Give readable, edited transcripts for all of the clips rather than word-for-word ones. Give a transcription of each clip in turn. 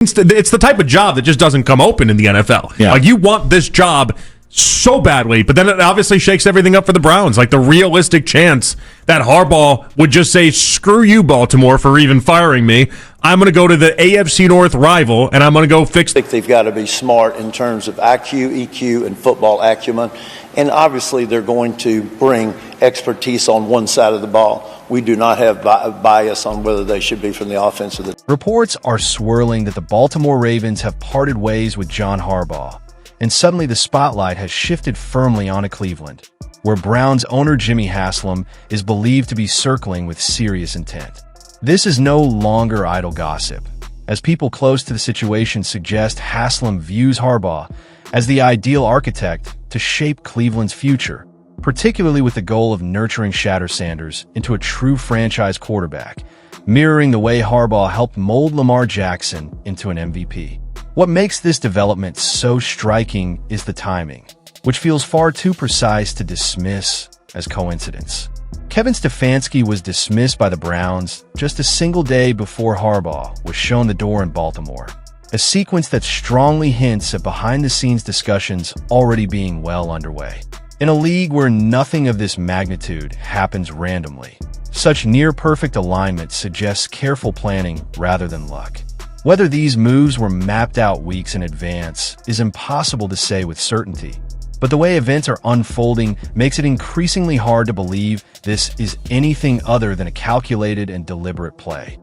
It's the type of job that just doesn't come open in the NFL. Yeah. Like, you want this job so badly, but then it obviously shakes everything up for the Browns. Like, the realistic chance that Harbaugh would just say, screw you, Baltimore, for even firing me. I'm going to go to the AFC North rival, and I'm going to go fix. I think they've got to be smart in terms of IQ, EQ, and football acumen. And obviously, they're going to bring expertise on one side of the ball. We do not have bias on whether they should be from the offense or the. Reports are swirling that the Baltimore Ravens have parted ways with John Harbaugh, and suddenly the spotlight has shifted firmly onto Cleveland, where Browns owner Jimmy Haslam is believed to be circling with serious intent. This is no longer idle gossip, as people close to the situation suggest Haslam views Harbaugh as the ideal architect to shape Cleveland's future, particularly with the goal of nurturing Shedeur Sanders into a true franchise quarterback, mirroring the way Harbaugh helped mold Lamar Jackson into an MVP. What makes this development so striking is the timing, which feels far too precise to dismiss as coincidence. Kevin Stefanski was dismissed by the Browns just a single day before Harbaugh was shown the door in Baltimore, a sequence that strongly hints at behind-the-scenes discussions already being well underway. In a league where nothing of this magnitude happens randomly, such near-perfect alignment suggests careful planning rather than luck. Whether these moves were mapped out weeks in advance is impossible to say with certainty, but the way events are unfolding makes it increasingly hard to believe this is anything other than a calculated and deliberate play.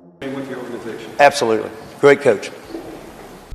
Absolutely. Great coach.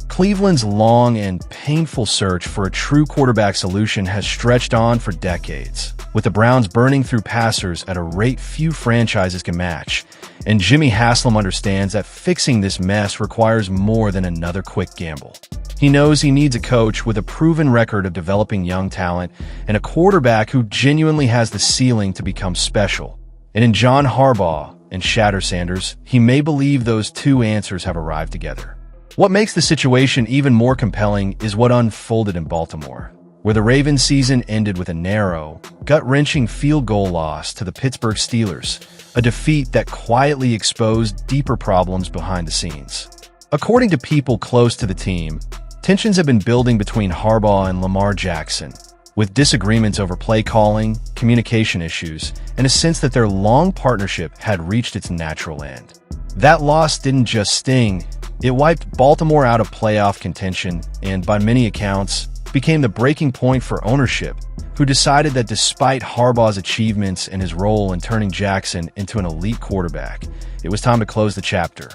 Cleveland's long and painful search for a true quarterback solution has stretched on for decades, with the Browns burning through passers at a rate few franchises can match. And Jimmy Haslam understands that fixing this mess requires more than another quick gamble. He knows he needs a coach with a proven record of developing young talent and a quarterback who genuinely has the ceiling to become special. And in John Harbaugh and Shedeur Sanders, he may believe those two answers have arrived together. What makes the situation even more compelling is what unfolded in Baltimore, where the Ravens season ended with a narrow, gut-wrenching field goal loss to the Pittsburgh Steelers, a defeat that quietly exposed deeper problems behind the scenes. According to people close to the team, tensions have been building between Harbaugh and Lamar Jackson, with disagreements over play calling, communication issues, and a sense that their long partnership had reached its natural end. That loss didn't just sting, it wiped Baltimore out of playoff contention and, by many accounts, became the breaking point for ownership, who decided that despite Harbaugh's achievements and his role in turning Jackson into an elite quarterback, it was time to close the chapter.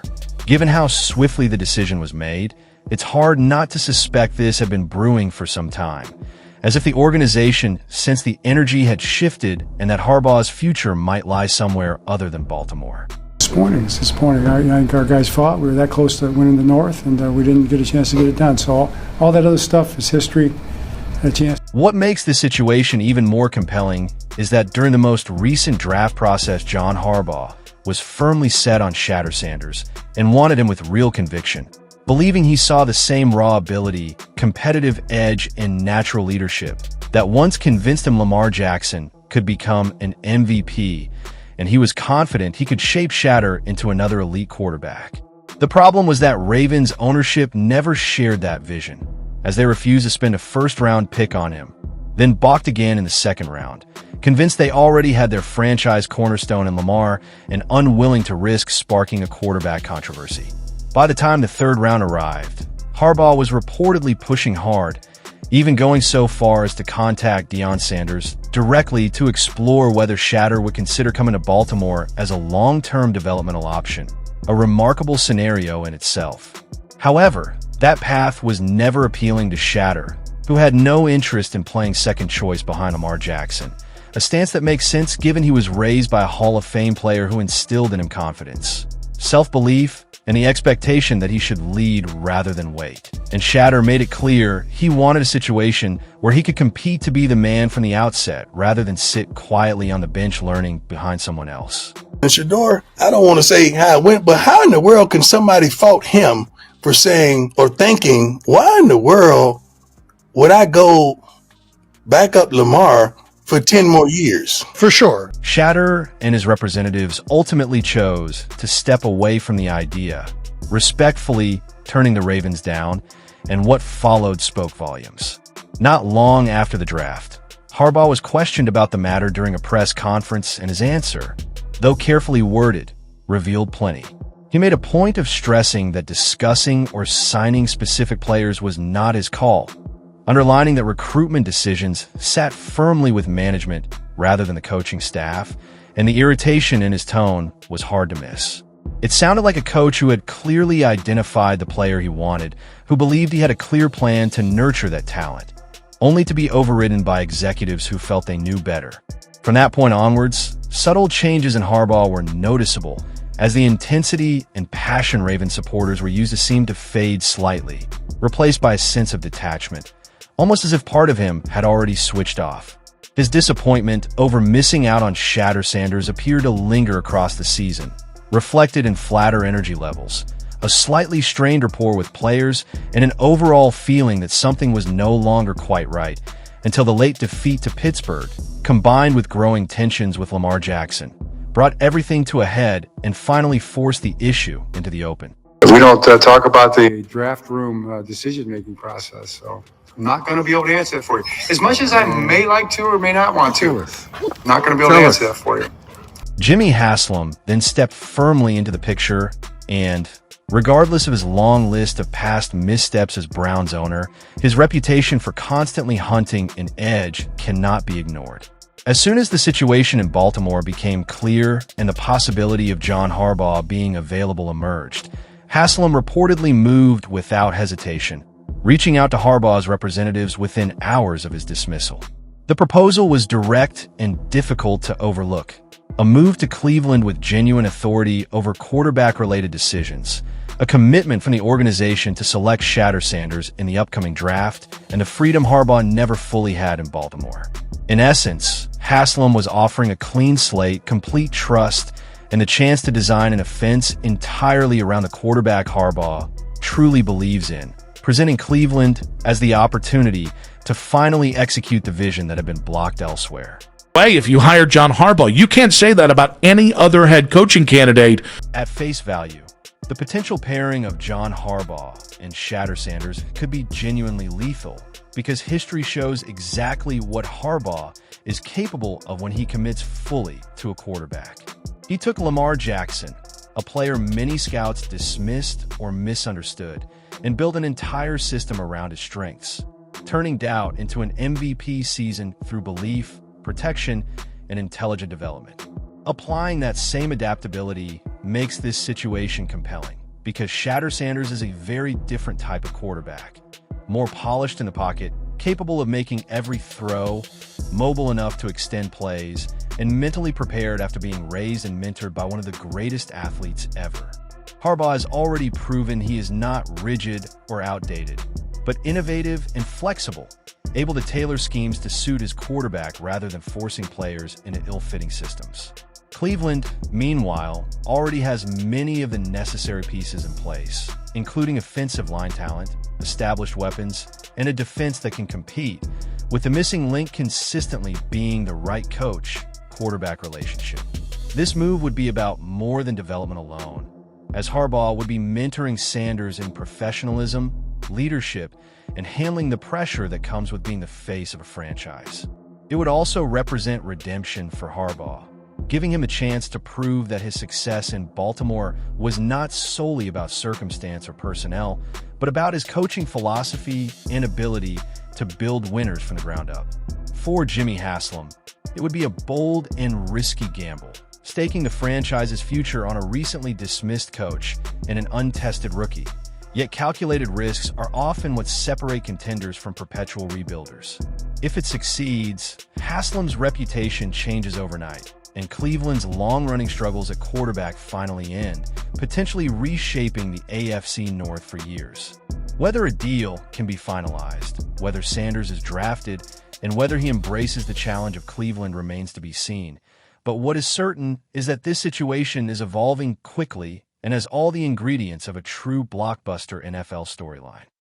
Given how swiftly the decision was made, it's hard not to suspect this had been brewing for some time, as if the organization sensed the energy had shifted and that Harbaugh's future might lie somewhere other than Baltimore. It's disappointing. I think our guys fought. We were that close to winning the North, and we didn't get a chance to get it done. So all that other stuff is history. A chance. What makes this situation even more compelling is that during the most recent draft process, John Harbaugh was firmly set on Shedeur Sanders and wanted him with real conviction, believing he saw the same raw ability, competitive edge, and natural leadership that once convinced him Lamar Jackson could become an MVP, and he was confident he could shape Shedeur into another elite quarterback. The problem was that Ravens ownership never shared that vision, as they refused to spend a first-round pick on him, then balked again in the second round, convinced they already had their franchise cornerstone in Lamar and unwilling to risk sparking a quarterback controversy. By the time the third round arrived, Harbaugh was reportedly pushing hard, even going so far as to contact Deion Sanders directly to explore whether Shedeur would consider coming to Baltimore as a long-term developmental option, a remarkable scenario in itself. However, that path was never appealing to Shedeur, who had no interest in playing second choice behind Lamar Jackson, a stance that makes sense given he was raised by a Hall of Fame player who instilled in him confidence, self-belief, and the expectation that he should lead rather than wait. And Shedeur made it clear he wanted a situation where he could compete to be the man from the outset rather than sit quietly on the bench learning behind someone else. And Shedeur, I don't want to say how it went, but how in the world can somebody fault him for saying or thinking, why in the world would I go back up Lamar for 10 more years? For sure. Shedeur and his representatives ultimately chose to step away from the idea, respectfully turning the Ravens down, and what followed spoke volumes. Not long after the draft, Harbaugh was questioned about the matter during a press conference, and his answer, though carefully worded, revealed plenty. He made a point of stressing that discussing or signing specific players was not his call, underlining that recruitment decisions sat firmly with management rather than the coaching staff, and the irritation in his tone was hard to miss. It sounded like a coach who had clearly identified the player he wanted, who believed he had a clear plan to nurture that talent, only to be overridden by executives who felt they knew better. From that point onwards, subtle changes in Harbaugh were noticeable, as the intensity and passion Raven supporters were used to seem to fade slightly, replaced by a sense of detachment, almost as if part of him had already switched off. His disappointment over missing out on Shedeur Sanders appeared to linger across the season, reflected in flatter energy levels, a slightly strained rapport with players, and an overall feeling that something was no longer quite right, until the late defeat to Pittsburgh, combined with growing tensions with Lamar Jackson, brought everything to a head and finally forced the issue into the open. We don't talk about the draft room decision-making process, so I'm not going to be able to answer that for you. As much as I may like to or may not want to, I'm not going to be able to answer that for you. Jimmy Haslam then stepped firmly into the picture and, regardless of his long list of past missteps as Browns owner, his reputation for constantly hunting an edge cannot be ignored. As soon as the situation in Baltimore became clear and the possibility of John Harbaugh being available emerged, Haslam reportedly moved without hesitation, reaching out to Harbaugh's representatives within hours of his dismissal. The proposal was direct and difficult to overlook, a move to Cleveland with genuine authority over quarterback-related decisions, a commitment from the organization to select Shedeur Sanders in the upcoming draft, and the freedom Harbaugh never fully had in Baltimore. In essence, Haslam was offering a clean slate, complete trust, and the chance to design an offense entirely around the quarterback Harbaugh truly believes in, presenting Cleveland as the opportunity to finally execute the vision that had been blocked elsewhere. If you hire John Harbaugh, you can't say that about any other head coaching candidate. At face value, the potential pairing of John Harbaugh and Shedeur Sanders could be genuinely lethal, because history shows exactly what Harbaugh is capable of when he commits fully to a quarterback. He took Lamar Jackson, a player many scouts dismissed or misunderstood, and built an entire system around his strengths, turning doubt into an MVP season through belief, protection, and intelligent development. Applying that same adaptability makes this situation compelling, because Shedeur Sanders is a very different type of quarterback, more polished in the pocket, capable of making every throw, mobile enough to extend plays, and mentally prepared after being raised and mentored by one of the greatest athletes ever. Harbaugh has already proven he is not rigid or outdated, but innovative and flexible, able to tailor schemes to suit his quarterback rather than forcing players into ill-fitting systems. Cleveland, meanwhile, already has many of the necessary pieces in place, including offensive line talent, established weapons, and a defense that can compete, with the missing link consistently being the right coach-quarterback relationship. This move would be about more than development alone, as Harbaugh would be mentoring Sanders in professionalism, leadership, and handling the pressure that comes with being the face of a franchise. It would also represent redemption for Harbaugh, giving him a chance to prove that his success in Baltimore was not solely about circumstance or personnel, but about his coaching philosophy and ability to build winners from the ground up. For Jimmy Haslam, it would be a bold and risky gamble, staking the franchise's future on a recently dismissed coach and an untested rookie. Yet calculated risks are often what separate contenders from perpetual rebuilders. If it succeeds, Haslam's reputation changes overnight, and Cleveland's long-running struggles at quarterback finally end, potentially reshaping the AFC North for years. Whether a deal can be finalized, whether Sanders is drafted, and whether he embraces the challenge of Cleveland remains to be seen. But what is certain is that this situation is evolving quickly and has all the ingredients of a true blockbuster NFL storyline.